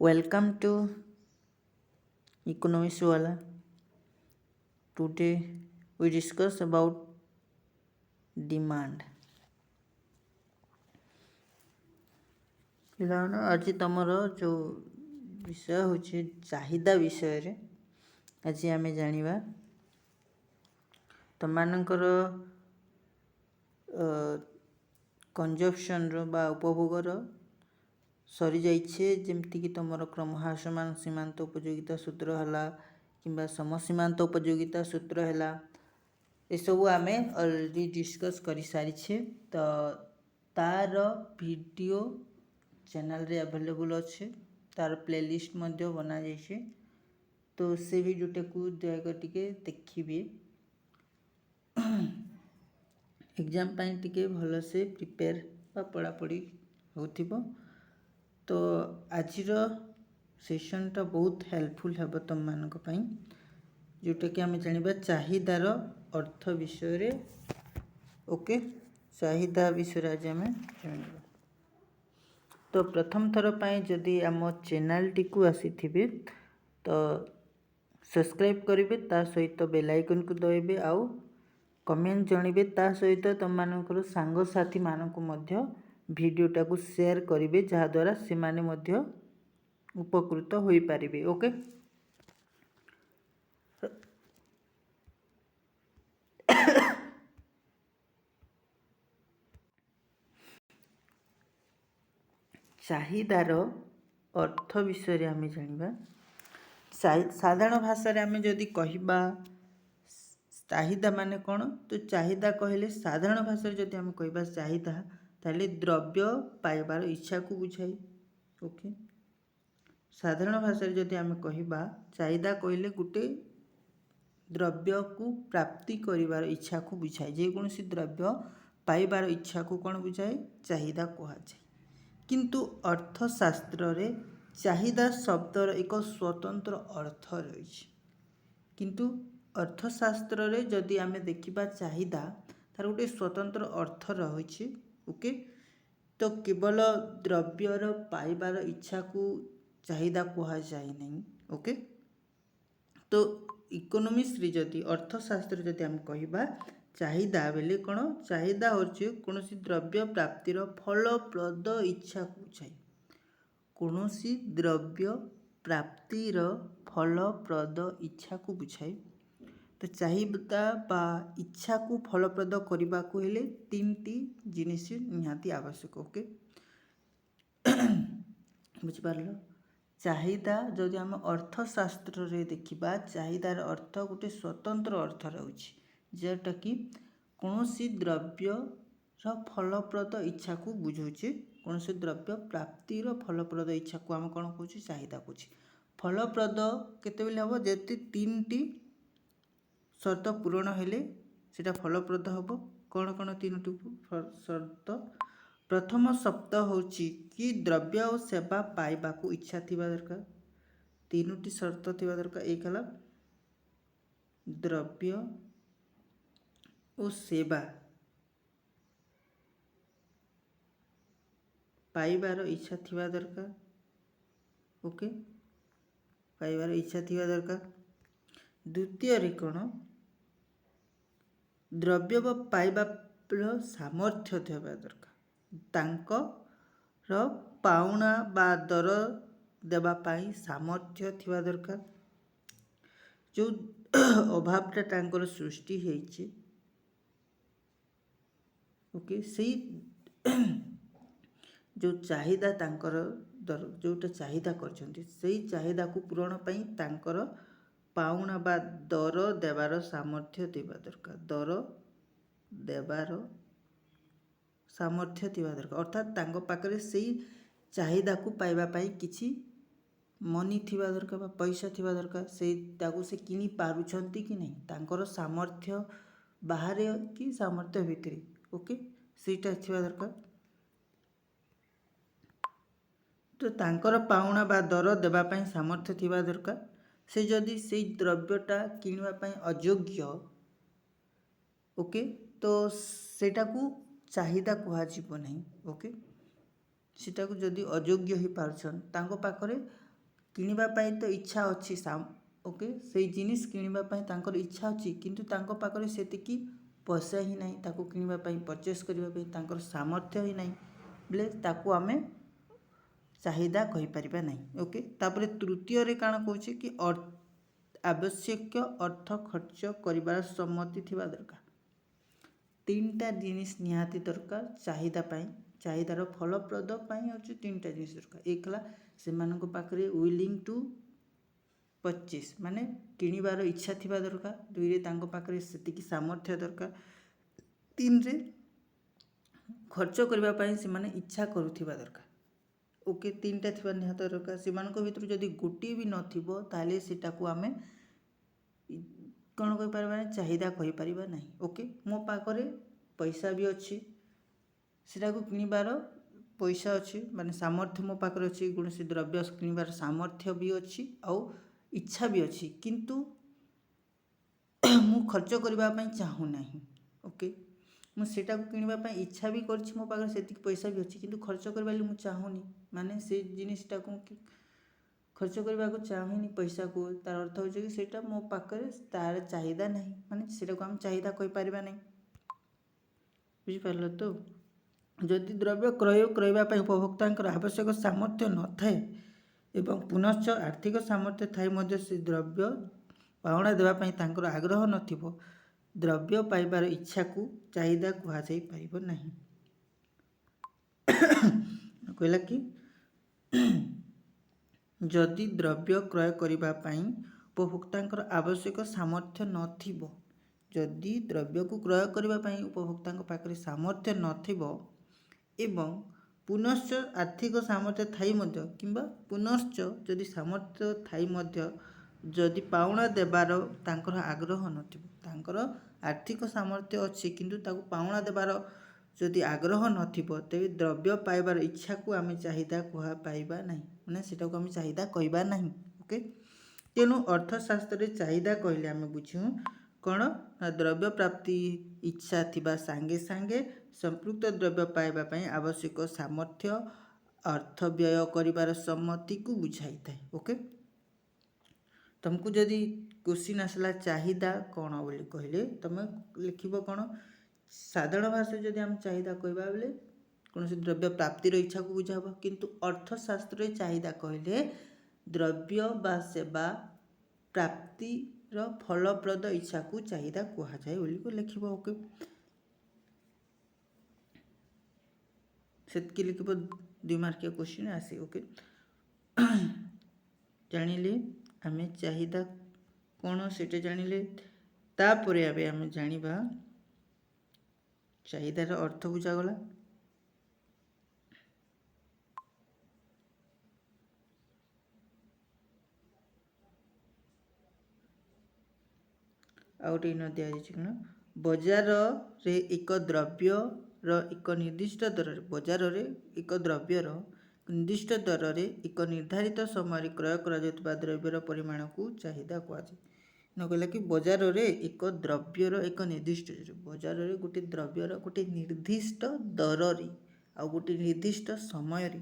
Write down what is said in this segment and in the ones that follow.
Welcome to Economics Wala. Today we discuss about demand. ପିଲାମାନେ ଆଜି ତମର ଯେଉଁ ବିଷୟ ହେଉଛି ଚାହିଦା ବିଷୟରେ ଆଜି ଆମେ ଜାଣିବା। ତମମାନଙ୍କର କନଜମ୍ପସନ୍ର ବା ଉପଭୋଗର ସରିଯାଇଛି, ଯେମିତିକି ତୁମର କ୍ରମହ୍ରାସମାନ ସୀମାନ୍ତ ଉପଯୋଗିତା ସୂତ୍ର ହେଲା କିମ୍ବା ସମସୀମାନ୍ତ ଉପଯୋଗିତା ସୂତ୍ର ହେଲା, ଏସବୁ ଆମେ ଅଲରେଡ଼ି ଡିସ୍କସ୍ କରିସାରିଛେ। ତ ତାର ଭିଡ଼ିଓ ଚ୍ୟାନେଲରେ ଆଭେଲେବୁଲ୍ ଅଛି, ତାର ପ୍ଲେଲିଷ୍ଟ ମଧ୍ୟ ବନାଯାଇଛି। ତ ସେ ଭିଡ଼ିଓଟାକୁ ଦୟାକରି ଟିକେ ଦେଖିବେ, ଏକ୍ଜାମ୍ ପାଇଁ ଟିକେ ଭଲସେ ପ୍ରିପେୟାର ବା ପଢ଼ାପଢ଼ି ହେଉଥିବ। ତ ଆଜିର ସେସନ୍ଟା ବହୁତ ହେଲ୍ପଫୁଲ୍ ହେବ ତୁମମାନଙ୍କ ପାଇଁ, ଯେଉଁଟାକି ଆମେ ଜାଣିବା ଚାହିଦାର ଅର୍ଥ ବିଷୟରେ। ଓକେ, ଚାହିଦା ବିଷୟରେ ଆଜି ଆମେ ଜାଣିବା। ତ ପ୍ରଥମ ଥର ପାଇଁ ଯଦି ଆମ ଚ୍ୟାନେଲଟିକୁ ଆସିଥିବେ ତ ସବସ୍କ୍ରାଇବ୍ କରିବେ, ତା ସହିତ ବେଲ୍ ଆଇକନ୍କୁ ଦବାଇବେ, ଆଉ କମେଣ୍ଟ ଜଣାଇବେ। ତା ସହିତ ତୁମମାନଙ୍କର ସାଙ୍ଗସାଥିମାନଙ୍କୁ ମଧ୍ୟ ଭିଡ଼ିଓଟାକୁ ସେୟାର କରିବେ, ଯାହାଦ୍ୱାରା ସେମାନେ ମଧ୍ୟ ଉପକୃତ ହୋଇପାରିବେ। ଓକେ, ଚାହିଦାର ଅର୍ଥ ବିଷୟରେ ଆମେ ଜାଣିବା। ସାଧାରଣ ଭାଷାରେ ଆମେ ଯଦି କହିବା ଚାହିଦା ମାନେ କ'ଣ, ତ ଚାହିଦା କହିଲେ ସାଧାରଣ ଭାଷାରେ ଯଦି ଆମେ କହିବା ଚାହିଦା, ତାହେଲେ ଦ୍ରବ୍ୟ ପାଇବାର ଇଚ୍ଛାକୁ ବୁଝାଏ। ଓକେ, ସାଧାରଣ ଭାଷାରେ ଯଦି ଆମେ କହିବା ଚାହିଦା କହିଲେ ଗୋଟେ ଦ୍ରବ୍ୟକୁ ପ୍ରାପ୍ତି କରିବାର ଇଚ୍ଛାକୁ ବୁଝାଏ। ଯେକୌଣସି ଦ୍ରବ୍ୟ ପାଇବାର ଇଚ୍ଛାକୁ କ'ଣ ବୁଝାଏ? ଚାହିଦା କୁହାଯାଏ। କିନ୍ତୁ ଅର୍ଥଶାସ୍ତ୍ରରେ ଚାହିଦା ଶବ୍ଦର ଏକ ସ୍ୱତନ୍ତ୍ର ଅର୍ଥ ରହିଛି। କିନ୍ତୁ ଅର୍ଥଶାସ୍ତ୍ରରେ ଯଦି ଆମେ ଦେଖିବା ଚାହିଦା, ତାର ଗୋଟେ ସ୍ୱତନ୍ତ୍ର ଅର୍ଥ ରହିଛି। ଓକେ, ତ କେବଳ ଦ୍ରବ୍ୟର ପାଇବାର ଇଚ୍ଛାକୁ ଚାହିଦା କୁହାଯାଏ ନାହିଁ। ଓକେ, ତ ଇକୋନୋମିକ୍ସରେ ଯଦି ଅର୍ଥଶାସ୍ତ୍ରରେ ଯଦି ଆମେ କହିବା ଚାହିଦା ବେଲେ କ'ଣ? ଚାହିଦା ହେଉଛି କୌଣସି ଦ୍ରବ୍ୟ ପ୍ରାପ୍ତିର ଫଳପ୍ରଦ ଇଚ୍ଛାକୁ ବୁଝାଏ। କୌଣସି ଦ୍ରବ୍ୟ ପ୍ରାପ୍ତିର ଫଳପ୍ରଦ ଇଚ୍ଛାକୁ ବୁଝାଏ। ତ ଚାହିଦା ବା ଇଚ୍ଛାକୁ ଫଳପ୍ରଦ କରିବାକୁ ହେଲେ ତିନିଟି ଜିନିଷ ନିହାତି ଆବଶ୍ୟକ। ଓକେ, ବୁଝିପାରିଲ? ଚାହିଦା ଯଦି ଆମେ ଅର୍ଥଶାସ୍ତ୍ରରେ ଦେଖିବା, ଚାହିଦାର ଅର୍ଥ ଗୋଟେ ସ୍ୱତନ୍ତ୍ର ଅର୍ଥ ରହୁଛି, ଯେଉଁଟାକି କୌଣସି ଦ୍ରବ୍ୟର ଫଳପ୍ରଦ ଇଚ୍ଛାକୁ ବୁଝାଉଛି। କୌଣସି ଦ୍ରବ୍ୟ ପ୍ରାପ୍ତିର ଫଳପ୍ରଦ ଇଚ୍ଛାକୁ ଆମେ କ'ଣ କହୁଛୁ? ଚାହିଦା କହୁଛି। ଫଳପ୍ରଦ କେତେବେଳେ ହେବ? ଯେତେ ତିନିଟି ସର୍ତ୍ତ ପୂରଣ ହେଲେ ସେଇଟା ଫଳପ୍ରଦ ହେବ। କ'ଣ କ'ଣ ତିନୋଟି ସର୍ତ୍ତ? ପ୍ରଥମ ସର୍ତ୍ତ ହେଉଛି କି ଦ୍ରବ୍ୟ ଓ ସେବା ପାଇବାକୁ ଇଚ୍ଛା ଥିବା ଦରକାର। ତିନୋଟି ସର୍ତ୍ତ ଥିବା ଦରକାର। ଏକ ହେଲା ଦ୍ରବ୍ୟ ଓ ସେବା ପାଇବାର ଇଚ୍ଛା ଥିବା ଦରକାର। ଓକେ, ପାଇବାର ଇଚ୍ଛା ଥିବା ଦରକାର। ଦ୍ୱିତୀୟରେ କ'ଣ? ଦ୍ରବ୍ୟ ବା ପାଇବାର ସାମର୍ଥ୍ୟ ଥିବା ଦରକାର। ତାଙ୍କର ପାଉଣା ବା ଦର ଦେବା ପାଇଁ ସାମର୍ଥ୍ୟ ଥିବା ଦରକାର। ଯେଉଁ ଅଭାବଟା ତାଙ୍କର ସୃଷ୍ଟି ହେଇଛି, ଓକେ, ସେଇ ଯେଉଁ ଚାହିଦା ତାଙ୍କର ଯେଉଁଟା ଚାହିଦା କରିଛନ୍ତି, ସେଇ ଚାହିଦାକୁ ପୂରଣ ପାଇଁ ତାଙ୍କର ପାଉଣା ବା ଦର ଦେବାର ସାମର୍ଥ୍ୟ ଥିବା ଦରକାର। ଦର ଦେବାର ସାମର୍ଥ୍ୟ ଥିବା ଦରକାର, ଅର୍ଥାତ୍ ତାଙ୍କ ପାଖରେ ସେଇ ଚାହିଦାକୁ ପାଇବା ପାଇଁ କିଛି ମନି ଥିବା ଦରକାର ବା ପଇସା ଥିବା ଦରକାର। ସେଇଟାକୁ ସେ କିଣି ପାରୁଛନ୍ତି କି ନାହିଁ, ତାଙ୍କର ସାମର୍ଥ୍ୟ ବାହାରେ କି ସାମର୍ଥ୍ୟ ଭିତରେ। ଓକେ, ସେଇଟା ଥିବା ଦରକାର। ତ ତାଙ୍କର ପାଉଣା ବା ଦର ଦେବା ପାଇଁ ସାମର୍ଥ୍ୟ ଥିବା ଦରକାର। ସେ ଯଦି ସେଇ ଦ୍ରବ୍ୟଟା କିଣିବା ପାଇଁ ଅଯୋଗ୍ୟ, ଓକେ, ତ ସେଇଟାକୁ ଚାହିଦା କୁହାଯିବ ନାହିଁ। ଓକେ, ସେଟାକୁ ଯଦି ଅଯୋଗ୍ୟ ହୋଇପାରୁଛନ୍ତି, ତାଙ୍କ ପାଖରେ କିଣିବା ପାଇଁ ତ ଇଚ୍ଛା ଅଛି ଓକେ, ସେଇ ଜିନିଷ କିଣିବା ପାଇଁ ତାଙ୍କର ଇଚ୍ଛା ଅଛି, କିନ୍ତୁ ତାଙ୍କ ପାଖରେ ସେତିକି ପଇସା ହିଁ ନାହିଁ ତାକୁ କିଣିବା ପାଇଁ, ପରଚେସ୍ କରିବା ପାଇଁ ତାଙ୍କର ସାମର୍ଥ୍ୟ ହିଁ ନାହିଁ ବୋଲେ ତାକୁ ଆମେ ଚାହିଦା କହିପାରିବା ନାହିଁ। ଓକେ, ତାପରେ ତୃତୀୟରେ କାଣା କହୁଛି କି ଆବଶ୍ୟକ ଅର୍ଥ ଖର୍ଚ୍ଚ କରିବାର ସମ୍ମତି ଥିବା ଦରକାର। ତିନିଟା ଜିନିଷ ନିହାତି ଦରକାର ଚାହିଦା ପାଇଁ, ଚାହିଦାର ଫଳପ୍ରଦ ପାଇଁ ହେଉଛି ତିନିଟା ଜିନିଷ ଦରକାର। ଏକ ହେଲା ସେମାନଙ୍କ ପାଖରେ ୱିଲିଂ ଟୁ ପରଚେସ୍ ମାନେ କିଣିବାର ଇଚ୍ଛା ଥିବା ଦରକାର। ଦୁଇରେ ତାଙ୍କ ପାଖରେ ସେତିକି ସାମର୍ଥ୍ୟ ଦରକାର। ତିନିରେ ଖର୍ଚ୍ଚ କରିବା ପାଇଁ ସେମାନେ ଇଚ୍ଛା କରୁଥିବା ଦରକାର। ଓକେ, ତିନିଟା ଥିବା ନିହାତି ଦରକାର। ସେମାନଙ୍କ ଭିତରୁ ଯଦି ଗୋଟିଏ ବି ନଥିବ ତାହେଲେ ସେଟାକୁ ଆମେ କ'ଣ କହିପାରିବା ନାହିଁ, ଚାହିଦା କହିପାରିବା ନାହିଁ। ଓକେ, ମୋ ପାଖରେ ପଇସା ବି ଅଛି, ସେଟାକୁ କିଣିବାର ପଇସା ଅଛି ମାନେ ସାମର୍ଥ୍ୟ ମୋ ପାଖରେ ଅଛି, କୌଣସି ଦ୍ରବ୍ୟ କିଣିବାର ସାମର୍ଥ୍ୟ ବି ଅଛି ଆଉ ଇଚ୍ଛା ବି ଅଛି, କିନ୍ତୁ ମୁଁ ଖର୍ଚ୍ଚ କରିବା ପାଇଁ ଚାହୁଁନାହିଁ। ଓକେ, ମୁଁ ସେଟାକୁ କିଣିବା ପାଇଁ ଇଚ୍ଛା ବି କରିଛି, ମୋ ପାଖରେ ସେତିକି ପଇସା ବି ଅଛି, କିନ୍ତୁ ଖର୍ଚ୍ଚ କରିବା ମୁଁ ଚାହୁଁନି, ମାନେ ସେ ଜିନିଷଟାକୁ ଖର୍ଚ୍ଚ କରିବାକୁ ଚାହୁଁନି ପଇସାକୁ, ତାର ଅର୍ଥ ହେଉଛି କି ସେଇଟା ମୋ ପାଖରେ ତାର ଚାହିଦା ନାହିଁ, ମାନେ ସେଟାକୁ ଆମେ ଚାହିଦା କହିପାରିବା ନାହିଁ। ବୁଝିପାରିଲ ତ? ଯଦି ଦ୍ରବ୍ୟ କ୍ରୟ କରିବା ପାଇଁ ଉପଭୋକ୍ତାଙ୍କର ଆବଶ୍ୟକ ସାମର୍ଥ୍ୟ ନଥାଏ ଏବଂ ପୁନଶ୍ଚ ଆର୍ଥିକ ସାମର୍ଥ୍ୟ ଥାଇ ମଧ୍ୟ ସେ ଦ୍ରବ୍ୟ ପାଉଣା ଦେବା ପାଇଁ ତାଙ୍କର ଆଗ୍ରହ ନଥିବ, ଦ୍ରବ୍ୟ ପାଇବାର ଇଚ୍ଛାକୁ ଚାହିଦା କୁହାଯାଇପାରିବ ନାହିଁ। କହିଲା କି ଯଦି ଦ୍ରବ୍ୟ କ୍ରୟ କରିବା ପାଇଁ ଉପଭୋକ୍ତାଙ୍କର ଆବଶ୍ୟକ ସାମର୍ଥ୍ୟ ନଥିବ, ଯଦି ଦ୍ରବ୍ୟକୁ କ୍ରୟ କରିବା ପାଇଁ ଉପଭୋକ୍ତାଙ୍କ ପାଖରେ ସାମର୍ଥ୍ୟ ନଥିବ ଏବଂ ପୁନଶ୍ଚ ଆର୍ଥିକ ସାମର୍ଥ୍ୟ ଥାଇ ମଧ୍ୟ କିମ୍ବା ପୁନଶ୍ଚ ଯଦି ସାମର୍ଥ୍ୟ ଥାଇ ମଧ୍ୟ ଯଦି ପାଉଣା ଦେବାର ତାଙ୍କର ଆଗ୍ରହ ନଥିବ, ତାଙ୍କର ଆର୍ଥିକ ସାମର୍ଥ୍ୟ ଅଛି କିନ୍ତୁ ତାକୁ ପାଉଣା ଦେବାର ଯଦି ଆଗ୍ରହ ନଥିବ, ତେବେ ଦ୍ରବ୍ୟ ପାଇବାର ଇଚ୍ଛାକୁ ଆମେ ଚାହିଦା କୁହାପାରିବା ନାହିଁ, ମାନେ ସେଟାକୁ ଆମେ ଚାହିଦା କହିବା ନାହିଁ। ଓକେ, ତେଣୁ ଅର୍ଥଶାସ୍ତ୍ରରେ ଚାହିଦା କହିଲେ ଆମେ ବୁଝୁ କ'ଣ ନା ଦ୍ରବ୍ୟ ପ୍ରାପ୍ତି ଇଚ୍ଛା ଥିବା ସାଙ୍ଗେ ସାଙ୍ଗେ ସମ୍ପୃକ୍ତ ଦ୍ରବ୍ୟ ପାଇବା ପାଇଁ ଆବଶ୍ୟକ ସାମର୍ଥ୍ୟ, ଅର୍ଥ ବ୍ୟୟ କରିବାର ସମ୍ମତିକୁ ବୁଝାଇଥାଏ। ଓକେ, ତୁମକୁ ଯଦି କ୍ୱେଶ୍ଚିନ୍ ଆସିଲା ଚାହିଦା କ'ଣ ବୋଲି କହିଲେ ତୁମେ ଲେଖିବ କ'ଣ, ସାଧାରଣ ଭାଷାରେ ଯଦି ଆମେ ଚାହିଦା କହିବା ବେଳେ କୌଣସି ଦ୍ରବ୍ୟ ପ୍ରାପ୍ତିର ଇଚ୍ଛାକୁ ବୁଝାବ, କିନ୍ତୁ ଅର୍ଥଶାସ୍ତ୍ରରେ ଚାହିଦା କହିଲେ ଦ୍ରବ୍ୟ ବା ସେବା ପ୍ରାପ୍ତିର ଫଳପ୍ରଦ ଇଚ୍ଛାକୁ ଚାହିଦା କୁହାଯାଏ ବୋଲି ଲେଖିବ। ଓକେ, ସେତିକି ଲେଖିବ, 2 ମାର୍କିଆ କ୍ୱେଶ୍ଚିନ୍ ଆସେ। ଓକେ, ଜାଣିଲେ ଆମେ ଚାହିଦା କ'ଣ ସେଟା ଜାଣିଲେ, ତାପରେ ଏବେ ଆମେ ଜାଣିବା ଚାହିଦାର ଅର୍ଥ ବୁଝାଗଲା। ଆଉ ଗୋଟେ ଇନ ଦିଆଯାଇଛି କ'ଣ, ବଜାରରେ ଏକ ଦ୍ରବ୍ୟର ଏକ ନିର୍ଦ୍ଦିଷ୍ଟ ଦରରେ, ବଜାରରେ ଏକ ଦ୍ରବ୍ୟର ନିର୍ଦ୍ଦିଷ୍ଟ ଦରରେ ଏକ ନିର୍ଦ୍ଧାରିତ ସମୟରେ କ୍ରୟ କରାଯାଉଥିବା ଦ୍ରବ୍ୟର ପରିମାଣକୁ ଚାହିଦା କୁହାଯାଏ। ନ କହିଲା କି ବଜାରରେ ଏକ ଦ୍ରବ୍ୟର ଏକ ନିର୍ଦ୍ଦିଷ୍ଟ, ବଜାରରେ ଗୋଟେ ଦ୍ରବ୍ୟର ଗୋଟେ ନିର୍ଦ୍ଦିଷ୍ଟ ଦରରେ ଆଉ ଗୋଟେ ନିର୍ଦ୍ଦିଷ୍ଟ ସମୟରେ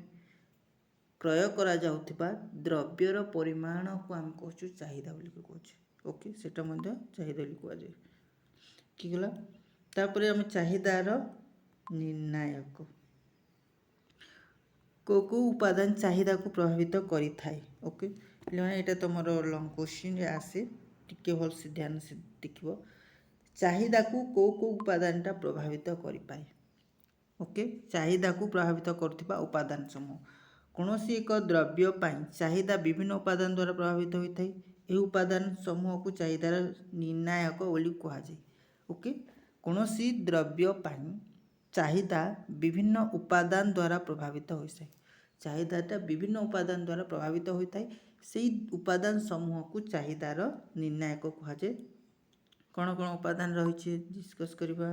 କ୍ରୟ କରାଯାଉଥିବା ଦ୍ରବ୍ୟର ପରିମାଣକୁ ଆମେ କହୁଛୁ ଚାହିଦା ବୋଲି କହୁଛୁ। ଓକେ, ସେଟା ମଧ୍ୟ ଚାହିଦା ବୋଲି କୁହାଯାଏ। କି ଗଲା, ତାପରେ ଆମେ ଚାହିଦାର ନିର୍ଣ୍ଣାୟକ, କେଉଁ ଉପାଦାନ ଚାହିଦାକୁ ପ୍ରଭାବିତ କରିଥାଏ। ଓକେ, ପିଲାମାନେ ଏଇଟା ତୁମର ଲଙ୍ଗ କ୍ୱେଶ୍ଚିନ୍ରେ ଆସେ, ଟିକେ ଭଲସେ ଧ୍ୟାନ ସେ ଦେଖିବ, ଚାହିଦାକୁ କେଉଁ ଉପାଦାନଟା ପ୍ରଭାବିତ କରିପାରେ। ଓକେ, ଚାହିଦାକୁ ପ୍ରଭାବିତ କରୁଥିବା ଉପାଦାନ ସମୂହ, କୌଣସି ଏକ ଦ୍ରବ୍ୟ ପାଇଁ ଚାହିଦା ବିଭିନ୍ନ ଉପାଦାନ ଦ୍ୱାରା ପ୍ରଭାବିତ ହୋଇଥାଏ। ଏହି ଉପାଦାନ ସମୂହକୁ ଚାହିଦାର ନିର୍ଣ୍ଣାୟକ ବୋଲି କୁହାଯାଏ। ଓକେ, କୌଣସି ଦ୍ରବ୍ୟ ପାଇଁ ଚାହିଦା ବିଭିନ୍ନ ଉପାଦାନ ଦ୍ୱାରା ପ୍ରଭାବିତ ହୋଇଥାଏ। ଚାହିଦାଟା ବିଭିନ୍ନ ଉପାଦାନ ଦ୍ୱାରା ପ୍ରଭାବିତ ହୋଇଥାଏ, ସେହି ଉପାଦାନ ସମୂହକୁ ଚାହିଦାର ନିର୍ଣ୍ଣାୟକ କୁହାଯାଏ। କ'ଣ କ'ଣ ଉପାଦାନ ରହିଛି ଡିସ୍କସ୍ କରିବା।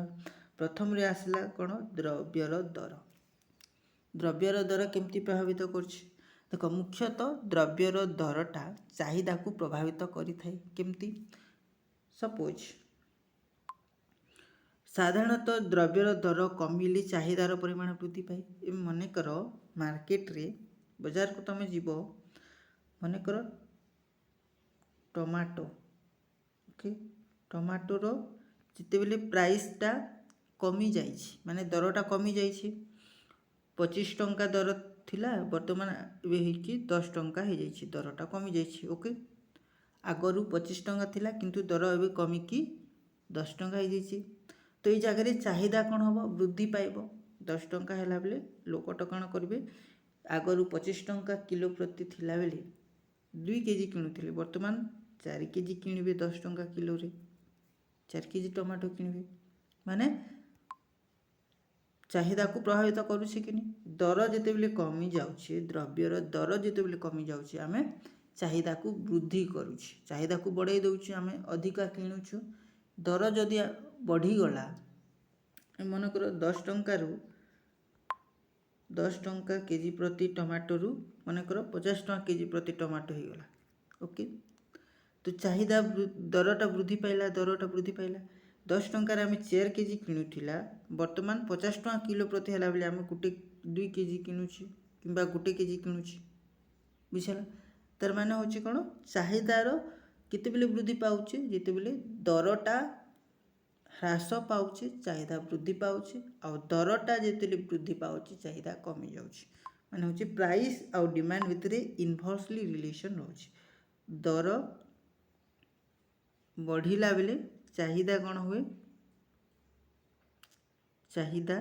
ପ୍ରଥମରେ ଆସିଲା କ'ଣ, ଦ୍ରବ୍ୟର ଦର। ଦ୍ରବ୍ୟର ଦର କେମିତି ପ୍ରଭାବିତ କରୁଛି ଦେଖ, ମୁଖ୍ୟତଃ ଦ୍ରବ୍ୟର ଦରଟା ଚାହିଦାକୁ ପ୍ରଭାବିତ କରିଥାଏ। କେମିତି, ସପୋଜ ସାଧାରଣତଃ ଦ୍ରବ୍ୟର ଦର କମିଲେ ଚାହିଦାର ପରିମାଣ ବୃଦ୍ଧି ପାଏ। ମନେକର ମାର୍କେଟରେ, ବଜାରକୁ ତୁମେ ଯିବ, ମନେକର ଟମାଟୋ, ଓକେ, ଟମାଟୋର ଯେତେବେଳେ ପ୍ରାଇସ୍ଟା କମି ଯାଇଛି, ମାନେ ଦରଟା କମି ଯାଇଛି, 25 ଟଙ୍କା ଦର ଥିଲା, ବର୍ତ୍ତମାନ ଏବେ ହେଇକି 10 ଟଙ୍କା ହେଇଯାଇଛି, ଦରଟା କମିଯାଇଛି। ଓକେ, ଆଗରୁ 25 ଟଙ୍କା ଥିଲା କିନ୍ତୁ ଦର ଏବେ କମିକି 10 ଟଙ୍କା ହେଇଯାଇଛି। ତ ଏଇ ଜାଗାରେ ଚାହିଦା କ'ଣ ହେବ, ବୃଦ୍ଧି ପାଇବ। 10 ଟଙ୍କା ହେଲା ବେଳେ ଲୋକଟା କ'ଣ କରିବେ, ଆଗରୁ 25 ଟଙ୍କା କିଲୋ ପ୍ରତି ଥିଲାବେଳେ 2 କେଜି କିଣୁଥିଲେ, ବର୍ତ୍ତମାନ 4 କେଜି କିଣିବେ 10 ଟଙ୍କା କିଲୋରେ, 4 କେଜି ଟମାଟୋ କିଣିବେ। ମାନେ ଚାହିଦାକୁ ପ୍ରଭାବିତ କରୁଛି କି ନାହିଁ? ଦର ଯେତେବେଳେ କମି ଯାଉଛି, ଦ୍ରବ୍ୟର ଦର ଯେତେବେଳେ କମି ଯାଉଛି, ଆମେ ଚାହିଦାକୁ ବୃଦ୍ଧି କରୁଛୁ, ଚାହିଦାକୁ ବଢ଼େଇ ଦେଉଛୁ, ଆମେ ଅଧିକା କିଣୁଛୁ। ଦର ଯଦି ବଢ଼ିଗଲା, ମନେକର 10 ଟଙ୍କାରୁ 10 ଟଙ୍କା କେଜି ପ୍ରତି ଟମାଟୋରୁ ମନେକର 50 ଟଙ୍କା କେଜି ପ୍ରତି ଟମାଟୋ ହେଇଗଲା। ଓକେ, ତ ଚାହିଦା ଦରଟା ବୃଦ୍ଧି ପାଇଲା, ଦରଟା ବୃଦ୍ଧି ପାଇଲା। 10 ଟଙ୍କାରେ ଆମେ 4 କେଜି କିଣୁଥିଲା, ବର୍ତ୍ତମାନ 50 ଟଙ୍କା କିଲୋ ପ୍ରତି ହେଲା ବେଳେ ଆମେ 2 କେଜି କିଣୁଛି କିମ୍ବା 1 କେଜି କିଣୁଛି, ବୁଝିଲା? ତାର ମାନେ ହେଉଛି କ'ଣ, ଚାହିଦାର କେତେବେଳେ ବୃଦ୍ଧି ପାଉଛି, ଯେତେବେଳେ ଦରଟା ହ୍ରାସ ପାଉଛି, ଚାହିଦା ବୃଦ୍ଧି ପାଉଛି, ଆଉ ଦରଟା ଯେତେବେଳେ ବୃଦ୍ଧି ପାଉଛି, ଚାହିଦା କମି ଯାଉଛି। ମାନେ ହେଉଛି ପ୍ରାଇସ୍ ଆଉ ଡିମାଣ୍ଡ ଭିତରେ ଇନଭର୍ସଲି ରିଲେସନ୍ ରହୁଛି। ଦର ବଢ଼ିଲା ବେଳେ ଚାହିଦା କ'ଣ ହୁଏ, ଚାହିଦା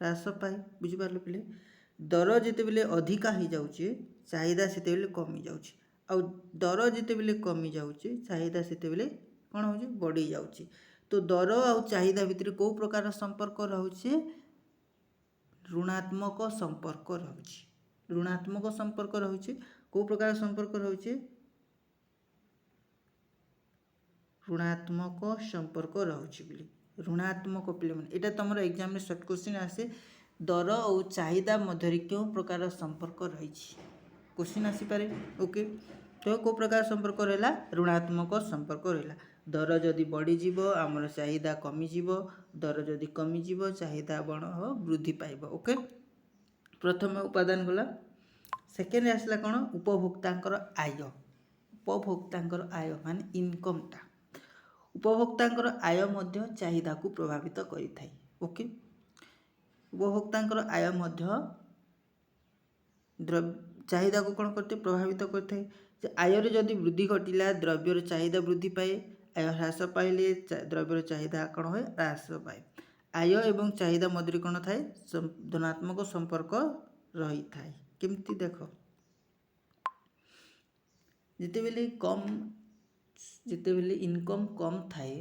ହ୍ରାସ ପାଏ, ବୁଝିପାରିଲେ ପିଲେ? ଦର ଯେତେବେଳେ ଅଧିକା ହେଇଯାଉଛି, ଚାହିଦା ସେତେବେଳେ କମି ଯାଉଛି, ଆଉ ଦର ଯେତେବେଳେ କମି ଯାଉଛି, ଚାହିଦା ସେତେବେଳେ କ'ଣ ହେଉଛି, ବଢ଼ି ଯାଉଛି। ତ ଦର ଆଉ ଚାହିଦା ଭିତରେ କେଉଁ ପ୍ରକାର ସମ୍ପର୍କ ରହୁଛି, ଋଣାତ୍ମକ ସମ୍ପର୍କ ରହୁଛି। ଋଣାତ୍ମକ ସମ୍ପର୍କ ରହୁଛି। କେଉଁ ପ୍ରକାର ସମ୍ପର୍କ ରହୁଛି, ଋଣାତ୍ମକ ସମ୍ପର୍କ ରହୁଛି ବୋଲି। ଋଣାତ୍ମକ ପିଲାମାନେ, ଏଇଟା ତୁମର ଏକ୍ଜାମ୍ରେ ସର୍ଟ କ୍ୱେଶ୍ଚିନ୍ ଆସେ, ଦର ଆଉ ଚାହିଦା ମଧ୍ୟରେ କେଉଁ ପ୍ରକାର ସମ୍ପର୍କ ରହିଛି, କ୍ୱେଶ୍ଚିନ୍ ଆସିପାରେ। ଓକେ, ତ କେଉଁ ପ୍ରକାର ସମ୍ପର୍କ ରହିଲା, ଋଣାତ୍ମକ ସମ୍ପର୍କ ରହିଲା। ଦର ଯଦି ବଢ଼ିଯିବ, ଆମର ଚାହିଦା କମିଯିବ, ଦର ଯଦି କମିଯିବ, ଚାହିଦା ବୃଦ୍ଧି ପାଇବ। ଓକେ, ପ୍ରଥମ ଉପାଦାନ ଗଲା। ସେକେଣ୍ଡରେ ଆସିଲା କ'ଣ, ଉପଭୋକ୍ତାଙ୍କର ଆୟ। ଉପଭୋକ୍ତାଙ୍କର ଆୟ ମାନେ ଇନକମ୍ଟା। ଉପଭୋକ୍ତାଙ୍କର ଆୟ ମଧ୍ୟ ଚାହିଦାକୁ ପ୍ରଭାବିତ କରିଥାଏ। ଓକେ, ଉପଭୋକ୍ତାଙ୍କର ଆୟ ମଧ୍ୟ ଚାହିଦାକୁ କ'ଣ କରିଥାଏ, ପ୍ରଭାବିତ କରିଥାଏ। ଯେ ଆୟରେ ଯଦି ବୃଦ୍ଧି ଘଟିଲା, ଦ୍ରବ୍ୟର ଚାହିଦା ବୃଦ୍ଧି ପାଏ, ଆୟ ହ୍ରାସ ପାଇଲେ ଦ୍ରବ୍ୟର ଚାହିଦା କ'ଣ ହୁଏ, ହ୍ରାସ ପାଏ। ଆୟ ଏବଂ ଚାହିଦା ମଧ୍ୟରେ କ'ଣ ଥାଏ, ଧନାତ୍ମକ ସମ୍ପର୍କ ରହିଥାଏ। କେମିତି ଦେଖ, ଯେତେବେଳେ ଇନକମ୍ କମ୍ ଥାଏ,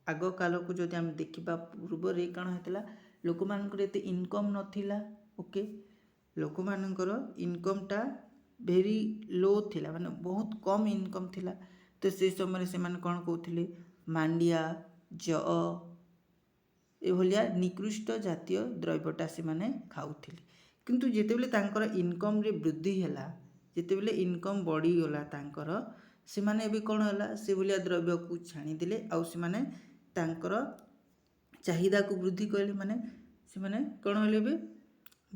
ଆଗ କାଳକୁ ଯଦି ଆମେ ଦେଖିବା, ପୂର୍ବରେ କ'ଣ ହେଇଥିଲା, ଲୋକମାନଙ୍କର ଏତେ ଇନକମ୍ ନଥିଲା। ଓକେ, ଲୋକମାନଙ୍କର ଇନକମ୍ଟା ଭେରି ଲୋ ଥିଲା, ମାନେ ବହୁତ କମ୍ ଇନକମ୍ ଥିଲା। ତ ସେ ସମୟରେ ସେମାନେ କ'ଣ କହୁଥିଲେ, ମାଣ୍ଡିଆ, ଯଅ ଏଭଳିଆ ନିକୃଷ୍ଟ ଜାତୀୟ ଦ୍ରବ୍ୟଟା ସେମାନେ ଖାଉଥିଲେ। କିନ୍ତୁ ଯେତେବେଳେ ତାଙ୍କର ଇନକମ୍ରେ ବୃଦ୍ଧି ହେଲା, ଯେତେବେଳେ ଇନକମ୍ ବଢ଼ିଗଲା ତାଙ୍କର, ସେମାନେ ଏବେ କ'ଣ ହେଲା, ସେଭଳିଆ ଦ୍ରବ୍ୟକୁ ଛାଣିଦେଲେ, ଆଉ ସେମାନେ ତାଙ୍କର ଚାହିଦାକୁ ବୃଦ୍ଧି କଲେ। ମାନେ ସେମାନେ କ'ଣ ହେଲେ, ଏବେ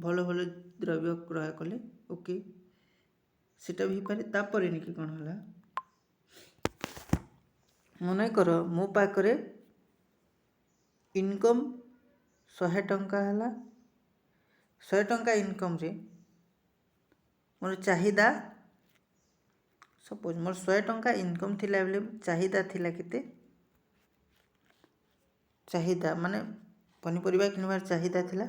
ଭଲ ଭଲ ଦ୍ରବ୍ୟ କ୍ରୟ କଲେ। ଓକେ, ସେଟା ବି ହେଇପାରେ। ତାପରେ ନେଇକି କ'ଣ ହେଲା, ମନେକର ମୋ ପାଖରେ ଇନକମ୍ 100 ଟଙ୍କା ହେଲା, 100 ଟଙ୍କା ଇନକମ୍ରେ ମୋର ଚାହିଦା, ସପୋଜ୍ ମୋର 100 ଟଙ୍କା ଇନକମ୍ ଥିଲାବେଳେ ଚାହିଦା ଥିଲା କେତେ, ଚାହିଦା ମାନେ ପନିପରିବା କିଣିବାର ଚାହିଦା ଥିଲା,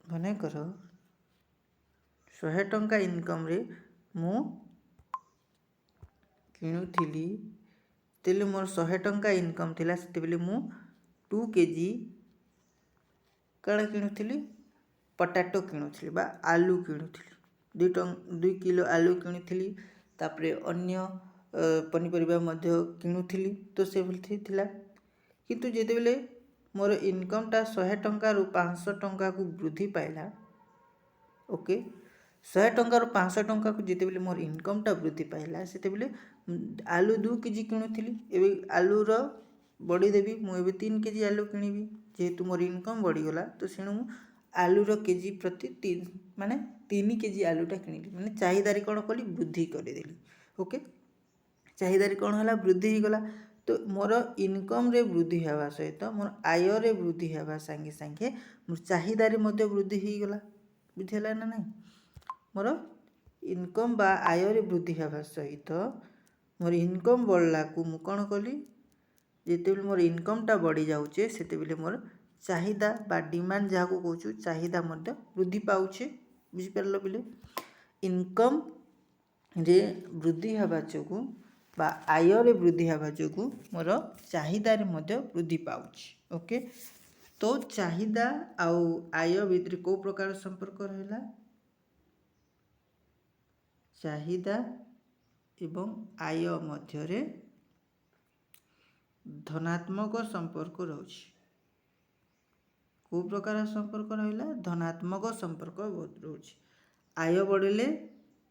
ମନେକର 100 ଟଙ୍କା ଇନକମ୍ରେ ମୁଁ କିଣୁଥିଲି, ଯେତେବେଳେ ମୋର 100 ଟଙ୍କା ଇନକମ୍ ଥିଲା, ସେତେବେଳେ ମୁଁ 2 କେଜି କ'ଣ କିଣୁଥିଲି, ପଟାଟୋ କିଣୁଥିଲି ବା ଆଲୁ କିଣୁଥିଲି, 2 କିଲୋ ଆଲୁ କିଣୁଥିଲି। ତାପରେ ଅନ୍ୟ ପନିପରିବା ମଧ୍ୟ କିଣୁଥିଲି, ତ ସେଭଳି ଥିଲା। କିନ୍ତୁ ଯେତେବେଳେ ମୋର ଇନକମ୍ଟା 100 ଟଙ୍କାରୁ 500 ଟଙ୍କାକୁ ବୃଦ୍ଧି ପାଇଲା, ଓକେ, 100 ଟଙ୍କାରୁ 500 ଟଙ୍କାକୁ ଯେତେବେଳେ ମୋର ଇନକମ୍ଟା ବୃଦ୍ଧି ପାଇଲା, ସେତେବେଳେ ଆଲୁ 2 କେଜି କିଣୁଥିଲି, ଏବେ ଆଲୁର ବଢ଼େଇଦେବି, ମୁଁ ଏବେ 3 କେଜି ଆଲୁ କିଣିବି। ଯେହେତୁ ମୋର ଇନକମ୍ ବଢ଼ିଗଲା, ତ ସେଣୁ ମୁଁ आलूर केजी प्रति माने 3 केजी आलूटा किणिली माने चाहिदारे कौन कली वृद्धि करदेली ओके चाहिदारे कौन है वृद्धि हो गला तो मोर इनकम रे वृद्धि हवा सहित मोर आय रे वृद्धि हवा संगे संगे मोर चाहिदारे मध्य वृद्धि हो गला बुझेला ना नहीं मोर इनकम बा आय रे वृद्धि हवा सहित मोर इनकम बढ़ला को मु कौन कली जिते मोर इनकमटा बढ़ी जाऊे से मोर चाहिदा बा डिमांड जहाँ को कहूँ चाहिदा मध्य वृद्धि पाऊे बुझिपार बोले इनकम रे वृद्धि हवा जो बा आय रे वृद्धि हवा जो मोर चाहिदारे मध्य वृद्धि पाऊँ ओके तो चाहिदा आउ आय भितर को प्रकार संपर्क रहा चाहिदा एवं आय मध्य धनात्मक संपर्क रोचे को प्रकार संपर्क रहा धनात्मक संपर्क रोचे आय बढ़ले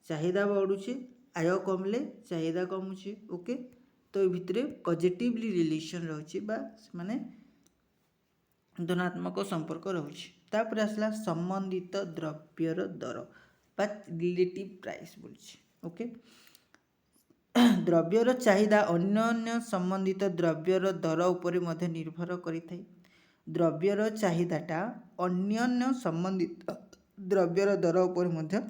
चाहिदा बढ़ुचे आय कमले चाहिदा कमुचे ओके तो ये भितर पॉजिटिवली रिलेशन रोचे माने धनात्मक संपर्क रोचे तापर आसला संबंधित द्रव्यर दर बा रिलेटिव प्राइस बोलछे ओके द्रव्यर चाहिदा अन्य संबंधित द्रव्यर दर उपरे मध्य निर्भर करिथाय द्रव्यर चाहिदाटा अन्य संबंधित द्रव्यर दर उपरे मध्य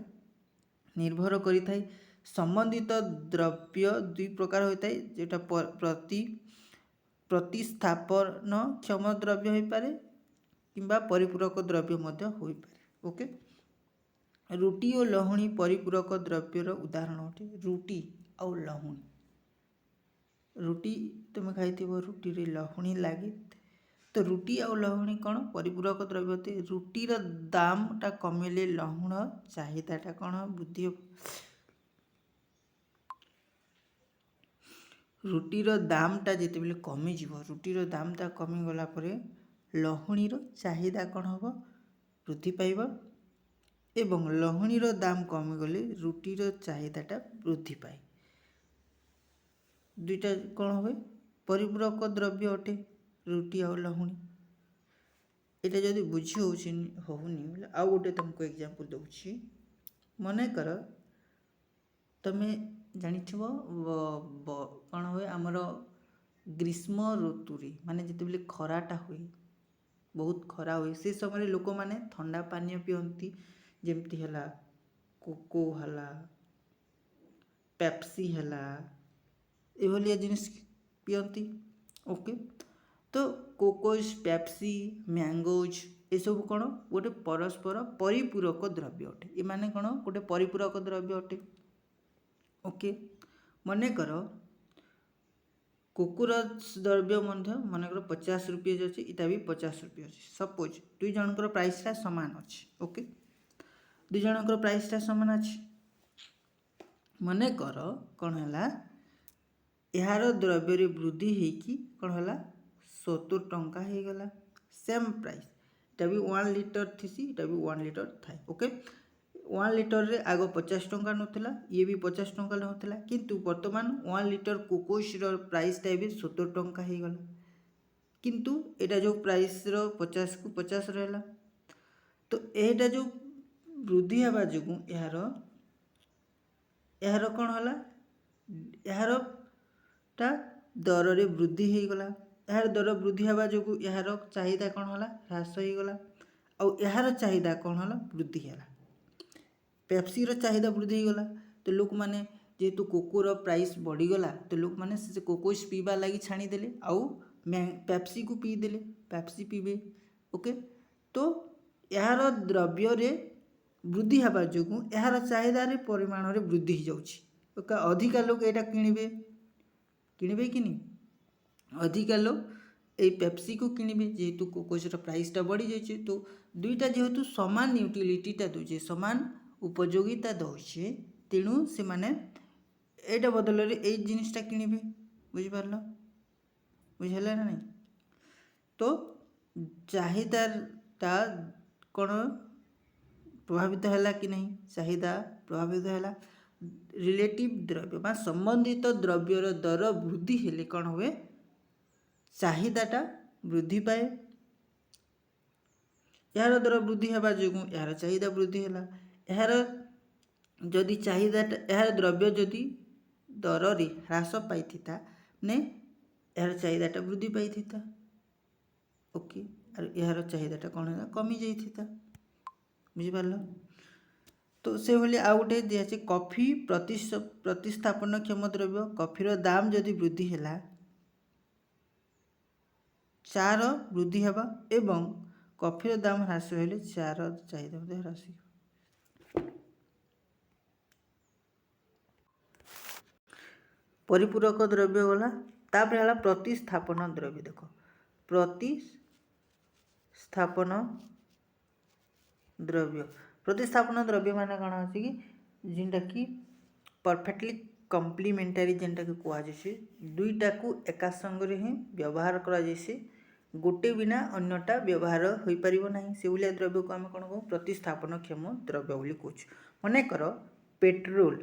निर्भर करिथाय संबंधित द्रव्य दुई प्रकार होता है जोटा प्रतिस्थापन क्षम द्रव्य हो पारे किंबा परिपूरक द्रव्य मध्य हो पारे ओके रुटी और लहुणी परिपूरक द्रव्यर उदाहरण अटे रुटी और लहुणी रुटी तुम खाई रुटी रे लहुणी लगे तो रुटी और लहुणी कौन परिपूरक द्रव्य होते रुटीर दामटा कमिले लहुण चाहिदाटा कौन वृद्धि रुटीर दामटा जिते बेले कमिज रुटीर दामटा कमिगला लहुणीर चाहिदा कौन हम वृद्धि पाइब एवं लहुणीर दाम कमिगले रुटीर चाहिदाटा वृद्धि पाए दुईटा कौन हुए परिपूरक द्रव्य अटे रुटी और लहुणी यहाँ जदि बुझी होनी आउ गोटे तुमको एग्जांपल दूसरी मन कर तमें जानी कौन हुए आमर ग्रीष्म ऋतु माने जिते खराटा हुए बहुत खरा हुए से समय लोक मैंने ठंडा पानी पियंती जमती है कोको है पेप्सी है ये जिनिस पियंती ओके तो कोकोज पेप्सी मैंगोज ये सब कौन गोटे परस्पर परिपूरक द्रव्य अटे ये माने कौन गोटे परिपूरक द्रव्य अटे ओके मन कर कोकोर द्रव्य मनकर 50 रुपये अच्छे इटा भी 50 रुपये अच्छे सपोज दुई जनकर प्राइसटा सामान अच्छे ओके दुई जनकर प्राइसटा सामान अच्छे मन कर कौन है यार द्रव्य वृद्धि होगी कौन है 70 टंका हो गला सेम प्राइस इटा भी 1 लिटर थी इटा भी 1 लिटर थाए ओके 1 लिटर रे आग 50 टंका नौला ये भी 50 टंका नौला किंतु वर्तमान 1 लिटर कोकोसर प्राइसटा भी 70 टंका हो गला किंतु एटा जो प्राइस 50 को 50 रहा तो यहीटा जो वृद्धि हवा जो यार कौन है यार दर रे वृद्धि हो गला यार दर वृद्धि हवा जो यार चाहिदा कौन है ह्रास हो गला और यार चाहिदा कौन है वृद्धि है पेप्सीर चाहिदा वृद्धि गला तो लोक मैंने जेहेतु कोकोर प्राइस बढ़ीगला तो लोक मैंने से कोकोस पीवा लगी छाणीदे आउ पेप्सी को पीदेले पेप्सी पीबे ओके तो यार द्रव्य रे वृद्धि हवा जो यार चाहिदार परिमाण रे वृद्धि हो जाऊँगी अधिका लोग यहाँ किणवे किणवे कि नहीं अधिका लोग ये पेप्सी को किणवे जेहेतु कोकोसर प्राइसटा बढ़ी जाए तो दुईटा जेहेतु सामान यूटिलिटीटा दूचे सामान उपयोगिता दौचे तेणु से माने एटा बदल ये जिनिसटा किणवे बुझिपार बुझेगा ना नहीं तो चाहिदाटा कौन प्रभावित है कि नहीं चाहिदा प्रभावित है रिलेटिव द्रव्य बा संबंधित द्रव्यर दर वृद्धि हेले कौन हुए चाहिदाटा वृद्धि पाए यार दर वृद्धि हेबा जोगु यार चाहिदा वृद्धि हैला यार जदि चाहिदाटा यार द्रव्य जदि दर रे ह्रास पाइथिता ने यार चाहिदाटा वृद्धि पाइथिता ओके और यार चाहिदाटा कौन है कमी जाइथिता बुझिपारल। तो से भली आउ गोटे दिखाई कॉफी प्रतिस्थापन क्षम द्रव्य कॉफीर दाम जदि वृद्धि हैला चार वृद्धि हेबा एवं कॉफीर दाम ह्रास हेले चार चाहिदा मध्य ह्रास हो। परिपूरक द्रव्य गला तापर है प्रतिस्थापन द्रव्य देख प्रतिस्थापन प्रतिस्थापन द्रव्य मान कौन अच्छे कि जिनटा कि परफेक्टली कम्प्लीमेंटारी जेनटा कि कहुए दुईटा को एका संगे ही व्यवहार करा गोटे बिना अन्यटा व्यवहार हो पार ना से भाया द्रव्य को आम कौन कहूँ प्रतिस्थापन क्षम द्रव्य बोली कहूँ। मनेकर पेट्रोल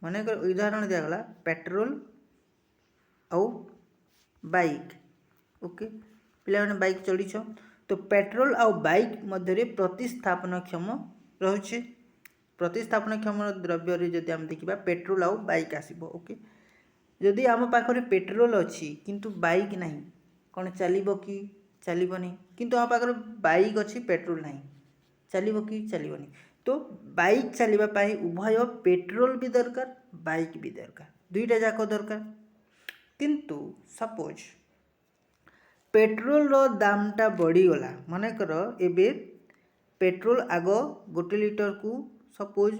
मनेकर उदाहरण दिगला पेट्रोल आउ बाइक ओके पे बाइक चढ़ीछ तो पेट्रोल आउ बाइक मध्य प्रतिस्थापन क्षम रोचे प्रतिस्थापन क्षम द्रव्य जदि आम देखा पेट्रोल आउ बाइक आसब ओके जदि आम पाखे पेट्रोल अच्छी किंतु बाइक नहीं कौन चलो कि चलनी किंतु आम पाखे बाइक अच्छी पेट्रोल नहीं चलो कि चलनी तो बाइक चलवाई उभय पेट्रोल भी दरकार बाइक भी दरकार दुईटा जाक दरकार किंतु सपोज पेट्रोल रो दामटा बढ़ीगला मनेकर एबे पेट्रोल आग गोटे लिटर को सपोज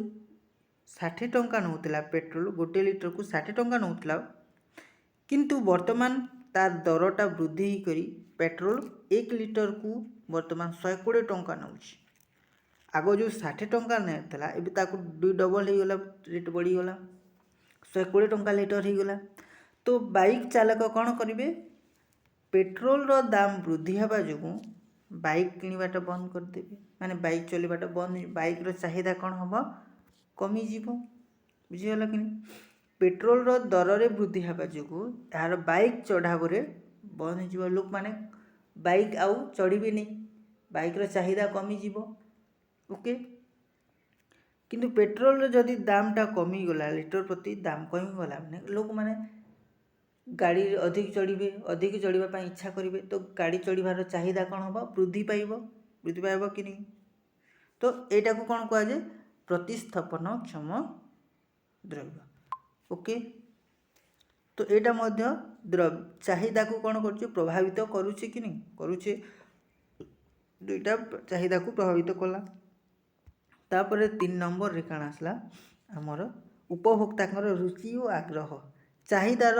60 टंका नौला पेट्रोल गोटे लिटर को 60 टंका नौला किंतु वर्तमान तार दरटा वृद्धि करी पेट्रोल 1 लिटर को वर्तमान 120 टंका नौ आग जो 60 टंका नाला एबे दुई डबल हो गला रेट बढ़ीगला 120 टंका लिटर हो गला तो बाइक चालक कौन करेंगे पेट्रोल रो दाम वृद्धि हवा जो बाइक किणवाटा बंद करदेवे माने बाइक चलवाटा बंद बाइक रो चाहिदा कौन हम कमिज बुझीगला कि पेट्रोल रो दर रे वृद्धि हवा जो यार बाइक चढ़ावे बंद हो लोक मैंने बाइक आउ चढ़े नहीं बाइक रो चाहिदा कमिज ओके किंतु पेट्रोल रो जदि दामटा कमीगला लिटर प्रति दाम कमीगला मैंने लोक मैंने गाड़ी अधिक चढ़ापी इच्छा करेंगे तो गाड़ी चढ़ार चाहिदा कौन हम वृद्धि पाइब कि नहीं तो यहाँ को कौन कहुए प्रतिस्थापन क्षम द्रव्य ओके तो यहाँ चाहिदा को कौन कर प्रभावित करुचे कि नहीं करुचे दुईटा चाहिदा को प्रभावित कला तापर 3 नंबर रे काण आसला आमर उपभोक्ता रुचि और आग्रह चाहिदार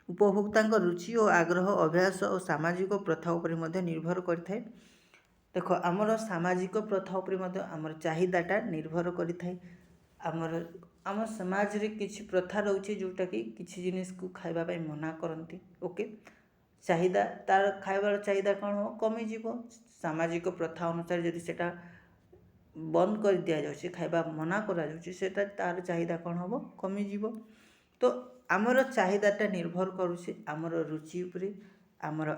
उपभोक्ता रुचि और आग्रह अभ्यास और सामाजिक प्रथा उपर निर्भर करें देख आमर सामाजिक प्रथा उपर आमर चाहिदाटा निर्भर करें आमर आम समाज रे किसी प्रथा रोचे जोटा कि किसी जिनिस को खाइबा मना करती ओके चाहिदा तार खाइबार चाहिदा कौन हो कमिज सामाजिक प्रथा अनुसार जदि सेटा बंद कर दि जाए खाइबा मना करा तार चाहिदा कौन हम कमिज तो आमर चाहिदाटा निर्भर करुचे आमर रुचि उपरे आमर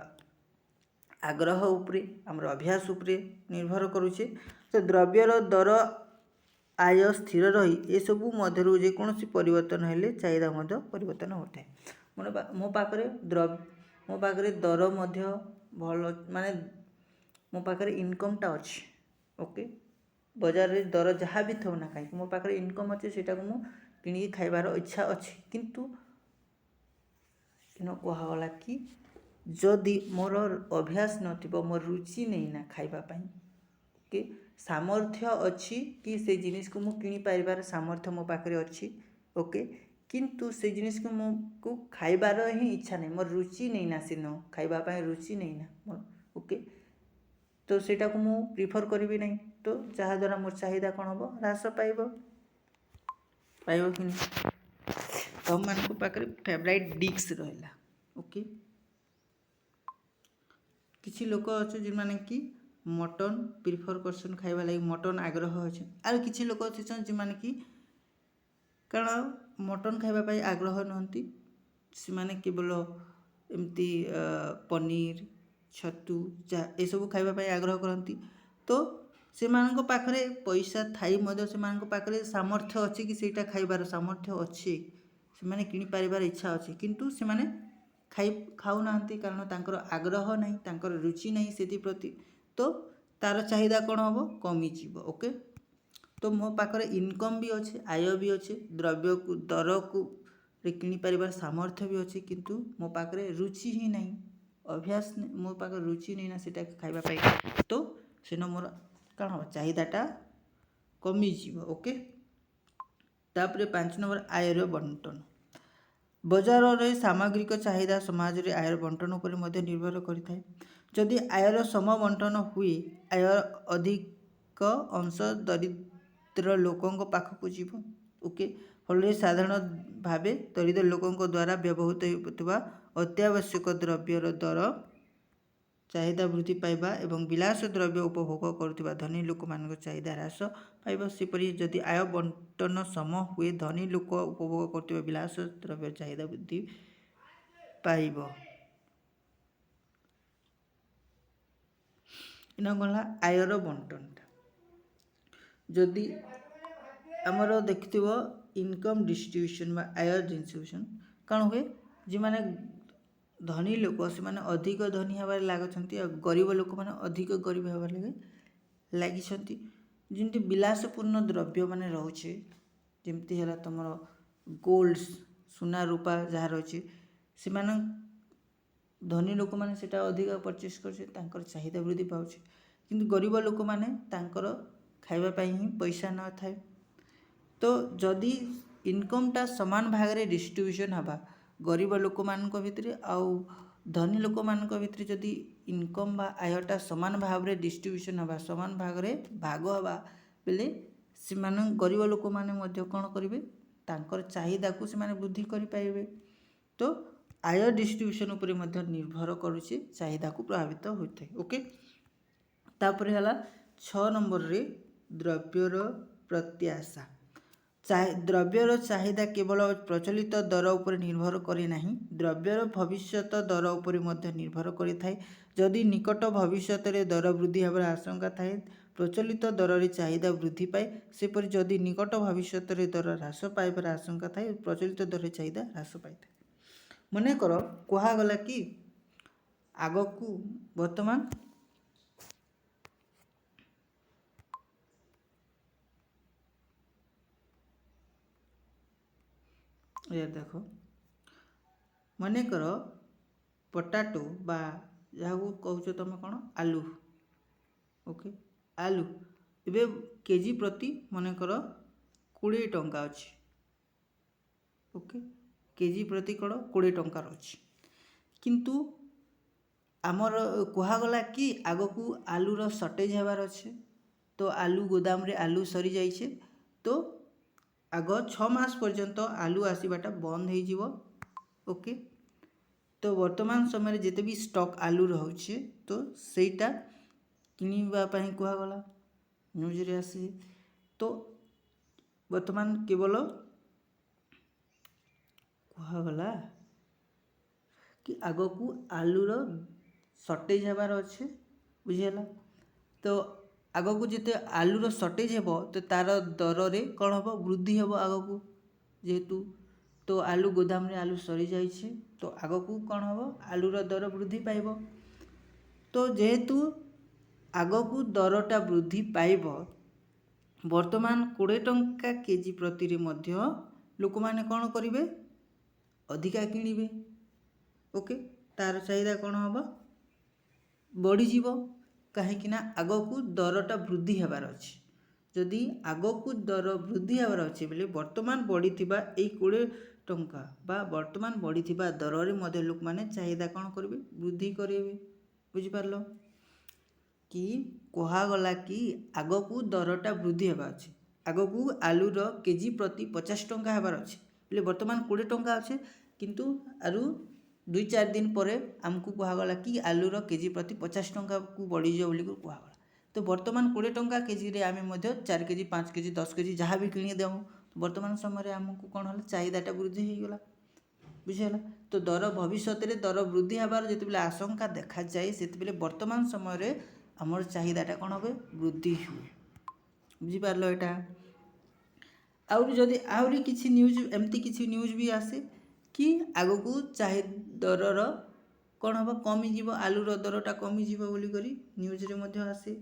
आग्रह उपरे आमर अभ्यास उपरे निर्भर करुचे तो द्रव्यर दर आय स्थिर रही ए सबू मध्य जेकोसी परिवर्तन हेले चाहिदा मध्य परिवर्तन होता है मो पाखे दर मध्य भल माने मो पाखे इनकमटा अच्छी ओके बजार रे दर जहाँ भी थो ना कहीं मो पाखे इनकम अच्छे से कि खाइबार इच्छा अच्छी किंतु कहगला कि जदि मोर अभ्यास नथिबो मोर रुचि नहीं ना खाइबापी कि सामर्थ्य अच्छी कि से जिनिस को मु किनी पारिबार सामर्थ्य मो पाखे अच्छी ओके किंतु से जिनिस को मुझको खाइबार ही इच्छा नहीं मोर रुचि नहीं ना सीन खाइबापी रुचि नहीं ना मोर ओके तो सेटा को मु प्रिफर करी नहीं तो जहाँ द्वारा मोर चाहिदा कौन हम ह्रास पाइब कि नहीं तुम मान पाखे फेवरेट डिश रहा ओके किसी लोक अच्छे जो मैंने कि मटन प्रिफर करसन खाइबा लगी मटन आग्रह अच्छे आर किसी लोक अच्छे जो मैंने कि कारण मटन खाइबापी आग्रह नहंती से माने केवल एमती पनीर छतु ये सब खाइबापी आग्रह करती तो ସେମାନଙ୍କ ପାଖରେ ପଇସା ଥାଇ ମଧ୍ୟ ସେମାନଙ୍କ ପାଖରେ ସାମର୍ଥ୍ୟ ଅଛି କି ସେଇଟା ଖାଇବାର ସାମର୍ଥ୍ୟ ଅଛି, ସେମାନେ କିଣିପାରିବାର ଇଚ୍ଛା ଅଛି, କିନ୍ତୁ ସେମାନେ ଖାଉନାହାନ୍ତି କାରଣ ତାଙ୍କର ଆଗ୍ରହ ନାହିଁ, ତାଙ୍କର ରୁଚି ନାହିଁ ସେଥିପ୍ରତି। ତ ତାର ଚାହିଦା କ'ଣ ହେବ, କମିଯିବ। ଓକେ, ତ ମୋ ପାଖରେ ଇନକମ୍ ବି ଅଛି, ଆୟ ବି ଅଛି, ଦ୍ରବ୍ୟକୁ ଦରକୁ କିଣିପାରିବାର ସାମର୍ଥ୍ୟ ବି ଅଛି, କିନ୍ତୁ ମୋ ପାଖରେ ରୁଚି ହିଁ ନାହିଁ, ଅଭ୍ୟାସ ମୋ ପାଖରେ ରୁଚି ନାହିଁ ନା ସେଇଟା ଖାଇବା ପାଇଁ। ତ ସେନ ମୋର କ'ଣ ହେବ, ଚାହିଦାଟା କମିଯିବ। ଓକେ, ତାପରେ 5 ନମ୍ବର ଆୟର ବଣ୍ଟନ। ବଜାରରେ ସାମଗ୍ରିକ ଚାହିଦା ସମାଜରେ ଆୟର ବଣ୍ଟନ ଉପରେ ମଧ୍ୟ ନିର୍ଭର କରିଥାଏ। ଯଦି ଆୟର ସମ ବଣ୍ଟନ ହୁଏ, ଆୟ ଅଧିକ ଅଂଶ ଦରିଦ୍ର ଲୋକଙ୍କ ପାଖକୁ ଯିବ। ଓକେ, ଫଳରେ ସାଧାରଣ ଭାବେ ଦରିଦ୍ର ଲୋକଙ୍କ ଦ୍ୱାରା ବ୍ୟବହୃତ ହେଉଥିବା ଅତ୍ୟାବଶ୍ୟକ ଦ୍ରବ୍ୟର ଦର ଚାହିଦା ବୃଦ୍ଧି ପାଇବା ଏବଂ ବିଳାସ ଦ୍ରବ୍ୟ ଉପଭୋଗ କରୁଥିବା ଧନୀ ଲୋକମାନଙ୍କ ଚାହିଦା ହ୍ରାସ ପାଇବ। ସେପରି ଯଦି ଆୟ ବଣ୍ଟନ ସମ ହୁଏ, ଧନୀ ଲୋକ ଉପଭୋଗ କରୁଥିବା ବିଳାସ ଦ୍ରବ୍ୟର ଚାହିଦା ବୃଦ୍ଧି ପାଇବ। ଏଇନା ଗଲା ଆୟର ବଣ୍ଟନଟା। ଯଦି ଆମର ଦେଖିଥିବ ଇନକମ୍ ଡିଷ୍ଟ୍ରିବ୍ୟୁସନ୍ ବା ଆୟ ଡିଷ୍ଟ୍ରିବ୍ୟୁସନ୍ କ'ଣ ହୁଏ, ଯେଉଁମାନେ ଧନୀ ଲୋକ ସେମାନେ ଅଧିକ ଧନୀ ହେବାରେ ଲାଗିଛନ୍ତି ଆଉ ଗରିବ ଲୋକମାନେ ଅଧିକ ଗରିବ ହେବାରେ ଲାଗିଛନ୍ତି। ଯେମିତି ବିଳାସପୂର୍ଣ୍ଣ ଦ୍ରବ୍ୟ ମାନେ ରହୁଛି, ଯେମିତି ହେଲା ତୁମର ଗୋଲ୍ଡ, ସୁନା ରୂପା ଯାହା ରହିଛି, ସେମାନେ ଧନୀ ଲୋକମାନେ ସେଇଟା ଅଧିକ ପରଚେସ୍ କରୁছে, ତାଙ୍କର ଚାହିଦା ବୃଦ୍ଧି ପାଉଛି, କିନ୍ତୁ ଗରିବ ଲୋକମାନେ ତାଙ୍କର ଖାଇବା ପାଇଁ ହିଁ ପଇସା ନଥାଏ। ତ ଯଦି ଇନକମ୍ଟା ସମାନ ଭାଗରେ ଡିଷ୍ଟ୍ରିବ୍ୟୁସନ୍ ହେବା ଗରିବ ଲୋକମାନଙ୍କ ଭିତରେ ଆଉ ଧନୀ ଲୋକମାନଙ୍କ ଭିତରେ, ଯଦି ଇନକମ୍ ବା ଆୟଟା ସମାନ ଭାବରେ ଡିଷ୍ଟ୍ରିବ୍ୟୁସନ୍ ହେବା, ସମାନ ଭାଗରେ ଭାଗ ହେବା ବେଲେ ସେମାନେ ଗରିବ ଲୋକମାନେ ମଧ୍ୟ କ'ଣ କରିବେ, ତାଙ୍କର ଚାହିଦାକୁ ସେମାନେ ବୃଦ୍ଧି କରିପାରିବେ। ତ ଆୟ ଡିଷ୍ଟ୍ରିବ୍ୟୁସନ୍ ଉପରେ ମଧ୍ୟ ନିର୍ଭର କରୁଛି, ଚାହିଦାକୁ ପ୍ରଭାବିତ ହୋଇଥାଏ। ଓକେ, ତାପରେ ହେଲା 6 ନମ୍ବରରେ ଦ୍ରବ୍ୟର ପ୍ରତ୍ୟାଶା। ଦ୍ରବ୍ୟର ଚାହିଦା କେବଳ ପ୍ରଚଳିତ ଦର ଉପରେ ନିର୍ଭର କରେ ନାହିଁ, ଦ୍ରବ୍ୟର ଭବିଷ୍ୟତ ଦର ଉପରେ ମଧ୍ୟ ନିର୍ଭର କରିଥାଏ। ଯଦି ନିକଟ ଭବିଷ୍ୟତରେ ଦର ବୃଦ୍ଧି ହେବାର ଆଶଙ୍କା ଥାଏ, ପ୍ରଚଳିତ ଦରରେ ଚାହିଦା ବୃଦ୍ଧି ପାଏ। ସେପରି ଯଦି ନିକଟ ଭବିଷ୍ୟତରେ ଦର ହ୍ରାସ ପାଇବାର ଆଶଙ୍କା ଥାଏ, ପ୍ରଚଳିତ ଦରରେ ଚାହିଦା ହ୍ରାସ ପାଇଥାଏ। ମନେକର କୁହାଗଲା କି ଆଗକୁ ବର୍ତ୍ତମାନ ଦେଖ, ମନେକର ପଟାଟୋ ବା ଯାହାକୁ କହୁଛ ତୁମେ କ'ଣ, ଆଲୁ। ଓକେ, ଆଲୁ ଏବେ କେଜି ପ୍ରତି ମନେକର 20 ଟଙ୍କା ଅଛି। ଓକେ, କେଜି ପ୍ରତି କ'ଣ 20 ଟଙ୍କାର ଅଛି, କିନ୍ତୁ ଆମର କୁହାଗଲା କି ଆଗକୁ ଆଲୁର ସର୍ଟେଜ୍ ହେବାର ଅଛି। ତ ଆଲୁ ଗୋଦାମରେ ଆଲୁ ସରିଯାଇଛି, ତ ଆଗ 6 ମାସ ପର୍ଯ୍ୟନ୍ତ ଆଲୁ ଆସିବାଟା ବନ୍ଦ ହେଇଯିବ। ଓକେ, ତ ବର୍ତ୍ତମାନ ସମୟରେ ଯେତେ ବି ଷ୍ଟକ୍ ଆଲୁ ରହୁଛି, ତ ସେଇଟା କିଣିବା ପାଇଁ କୁହାଗଲା, ନ୍ୟୁଜ୍ରେ ଆସି। ତ ବର୍ତ୍ତମାନ କେବଳ କୁହାଗଲା କି ଆଗକୁ ଆଲୁର ସର୍ଟେଜ୍ ହେବାର ଅଛି, ବୁଝିହେଲା। ତ ଆଗକୁ ଯେତେ ଆଲୁର ସର୍ଟେଜ୍ ହେବ, ତ ତାର ଦରରେ କ'ଣ ହେବ, ବୃଦ୍ଧି ହେବ ଆଗକୁ, ଯେହେତୁ ତ ଆଲୁ ଗୋଦାମରେ ଆଲୁ ସରିଯାଇଛି, ତ ଆଗକୁ କ'ଣ ହେବ, ଆଲୁର ଦର ବୃଦ୍ଧି ପାଇବ। ତ ଯେହେତୁ ଆଗକୁ ଦରଟା ବୃଦ୍ଧି ପାଇବ, ବର୍ତ୍ତମାନ 20 ଟଙ୍କା କେଜି ପ୍ରତିରେ ମଧ୍ୟ ଲୋକମାନେ କ'ଣ କରିବେ, ଅଧିକା କିଣିବେ। ଓକେ, ତାର ଚାହିଦା କ'ଣ ହେବ, ବଢ଼ିଯିବ, କାହିଁକିନା ଆଗକୁ ଦରଟା ବୃଦ୍ଧି ହେବାର ଅଛି। ଯଦି ଆଗକୁ ଦର ବୃଦ୍ଧି ହେବାର ଅଛି ବୋଲେ ବର୍ତ୍ତମାନ ବଢ଼ିଥିବା ଏଇ 20 ଟଙ୍କା ବା ବର୍ତ୍ତମାନ ବଢ଼ିଥିବା ଦରରେ ମଧ୍ୟ ଲୋକମାନେ ଚାହିଦା କ'ଣ କରିବେ, ବୃଦ୍ଧି କରିବେ। ବୁଝିପାରିଲ କି କୁହାଗଲା କି ଆଗକୁ ଦରଟା ବୃଦ୍ଧି ହେବାର ଅଛି, ଆଗକୁ ଆଲୁର କେଜି ପ୍ରତି 50 ଟଙ୍କା ହେବାର ଅଛି ବୋଲେ ବର୍ତ୍ତମାନ 20 ଟଙ୍କା ଅଛି, କିନ୍ତୁ ଆରୁ 2-4 ଦିନ ପରେ ଆମକୁ କୁହାଗଲା କି ଆଲୁର କେଜି ପ୍ରତି 50 ଟଙ୍କାକୁ ବଢ଼ିଯିବ ବୋଲି କୁହାଗଲା। ତ ବର୍ତ୍ତମାନ 20 ଟଙ୍କା କେଜିରେ ଆମେ ମଧ୍ୟ 4 କେଜି 5 କେଜି 10 କେଜି ଯାହା ବି କିଣିଦେଉ, ବର୍ତ୍ତମାନ ସମୟରେ ଆମକୁ କ'ଣ ହେଲା, ଚାହିଦାଟା ବୃଦ୍ଧି ହେଇଗଲା। ବୁଝିହେଲା। ତ ଦର ଭବିଷ୍ୟତରେ ଦର ବୃଦ୍ଧି ହେବାର ଯେତେବେଳେ ଆଶଙ୍କା ଦେଖାଯାଏ, ସେତେବେଳେ ବର୍ତ୍ତମାନ ସମୟରେ आमर चाहिदाटा कौन हे वृद्धि हुए बुझिपार एटा आउरी जदि आउरी किसी न्यूज एमती किसी न्यूज भी आसे कि आगो को दरर कौन हम कमिज आलूर दरटा कमिज बोलिकी न्यूज रे मध्य आसे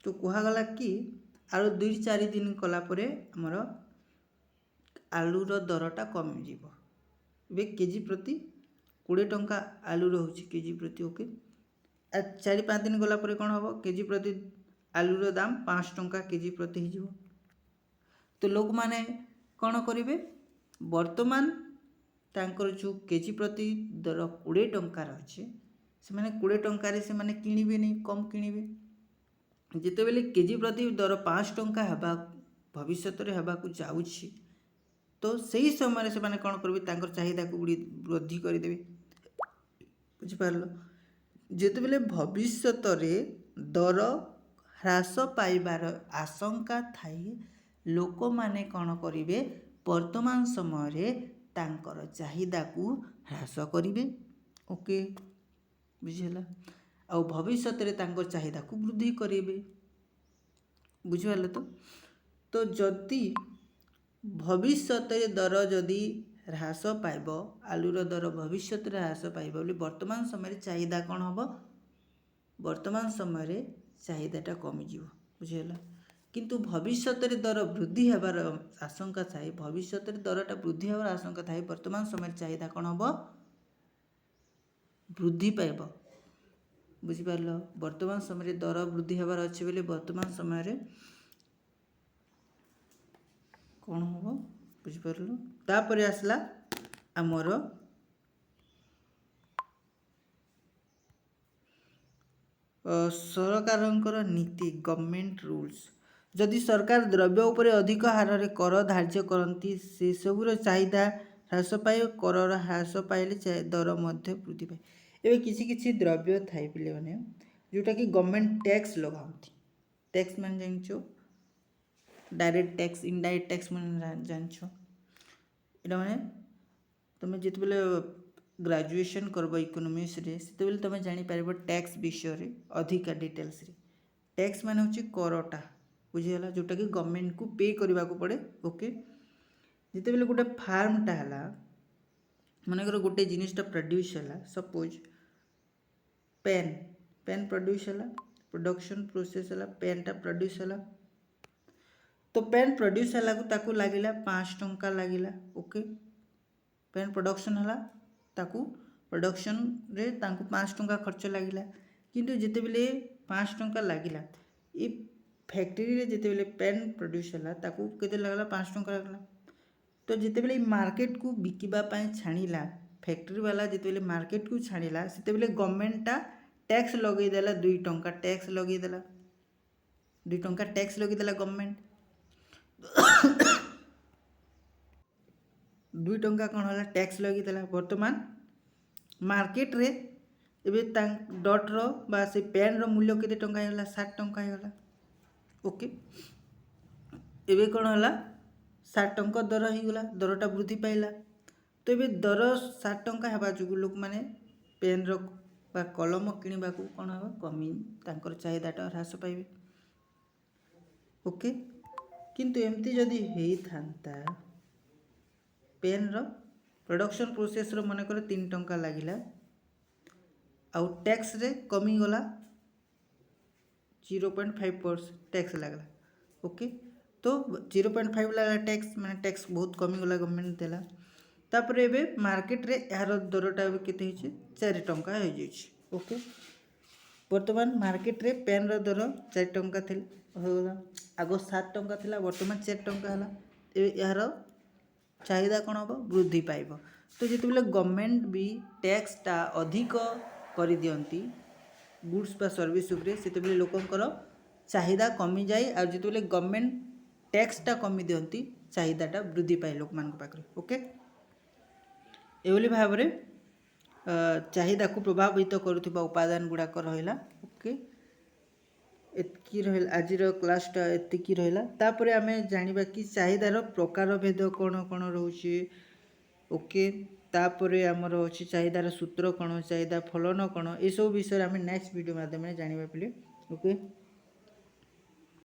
तो कहगला कि आलू 2-4 दिन कलापर आमर आलूर दरटा कमिज केजी प्रति 20 टंका आलू रोचे केजी प्रति ओके 4-5 दिन गलापर कौन हम केजी प्रति आलूर दाम 5 टंका केजी प्रति हो तो लोक माने कौन करेंगे वर्तमान तांकर जो केजी प्रति दर 20 टंका रही से मैंने 20 टंकार से मैंने किणवे नहीं कम किणवे जिते बेले केजी प्रति दर 5 टंका हवा भविष्य में हवाक जाऊँगी तो सही समय से मैंने कौन करेंगे तांकर चाहिदा को वृद्धि करदेवे बुझिपार जिते बेले भविष्य दर ह्रास पाइबार आशंका थाए लोक माने कौन करेंगे वर्तमान समय तांकर चाहिदा को ह्रास करेंगे ओके बुझीगला आ भविष्य तांकर चाहिदा को वृद्धि करेंगे बुझिपार तो जदि भविष्य दर जदि ह्रास पाइब आलूर दर भविष्य ह्रास पाइब बोली वर्तमान समय चाहिदा कौन हम वर्तमान समय चाहिदाटा कमिज बुझीगला किंतु भविष्य दर वृद्धि होबार आशंका थाए भविष्य दरटा वृद्धि होबार आशंका थाए वर्तमान समय चाहिदा कौन हम वृद्धि पाइब बुझिपार वर्तमान समय दर वृद्धि होबार अच्छे बोले वर्तमान समय कौन हम बुझिपार तापर आसला आमर सरकार नीति गवर्नमेंट रूल्स जदि सरकार द्रव्य उपर अधिक हार में कर धार्य करती से सबूर चाहिदा ह्रास पाए कर ह्रास पाइले दर मध्य वृद्धि पाए एवं किसी द्रव्य थाई पे मैंने जोटा कि गवर्नमेंट टैक्स लगाती टैक्स मान जान डायरेक्ट टैक्स इनडायरेक्ट टैक्स मान जान एटा माने तुम जिते बेले ग्रेजुएशन करब इकोनॉमिक्स रे सेते बेले तुम जानि पारिबो टैक्स विषय रे अधिका डिटेल्स रे टैक्स मान होची करटा बुझीगला जोटा कि गवर्नमेंट को पे करने को पड़े ओके जिते बेले गोटे फार्मटा है मनकर गोटे जिनटा प्रोड्यूस है सपोज पेन पेन प्रोड्यूस है प्रोडक्शन प्रोसेस है पेनटा प्रोड्यूस है तो पेन प्रोड्यूस है ताकू लगिला 5 टंका लगिला ओके पेन प्रोडक्शन है ताकू प्रोडक्शन रे तांको 5 टंका खर्च लगिला किंतु जिते बेले 5 टंका लगिला ये फैक्ट्री रे जिते बेले पेन प्रोड्यूस है ताकू केते लगला 5 टंका लगला तो जिते बेले मार्केट को बिकिबा पाए छाणीला फैक्ट्री वाला जिते बेले मार्केट को छाणीला सेते बेले गवर्नमेंटटा टैक्स लगई देला 2 टंका टैक्स लगई देला 2 टंका टैक्स लगई देला गवर्नमेंट 2 टंका कौन है टैक्स लगी वर्तमान मार्केट रे एबे डट रो बा से पेन रो मूल्य केते टंका हैला 60 टंका हैला ओके एबे कौन है 60 टंका दर हो गला दरटा वृद्धि पाइला तो एबे दर 60 टंका हेबा जुगु लोक माने पेन रो बा कलम किनिबा को कौन हो कमी तांकर चाहिदाटा ह्रास पाइबे ओके किंतु एमती जदि हेई थांता पेन रो प्रोडक्शन प्रोसेस रो मन कर 3 टंका लगिला आउ टैक्स रे कमी गला 0.5% टैक्स लगला ओके तो 0.5 लगा टैक्स माने टैक्स बहुत कमी गला गवर्नमेंट देला तापर एबे मार्केट रे यार दरटा केते हिचे 4 टंका हो जाइछ ओके वर्तमान मार्केट रे पेन रो दर 4 टंका थिल होगा आगो 7 टंका थिला वर्तमान 4 टंका हला यार चाहिदा कौन हम वृद्धि पाइब तो जिते बेले गवर्नमेंट भी टैक्सटा अधिक कर दियंती गुड्स बा सर्विस उपरे सेते बेले लोकंकर चाहिदा कमी जाए आ जिते बेले गवर्नमेंट टैक्सटा कमी दियंती चाहिदाटा वृद्धि पाए लोक मान पाखरे ओके एवली भाव रे चाहिदा को प्रभावित करुथिबा उपादान गुडाक रहिला ओके एतकी रहिला आजिर क्लासटा एतकी रहिला तापरे आमे जानिबा कि चाहिदार प्रकार भेद कोन कोन रहउची ओके तापर आमर अच्छी चाहिदार सूत्र कौन चाहिदा फलन कौन ये सब विषय आम नेक्स्ट वीडियो माध्यम जाना पे ओके।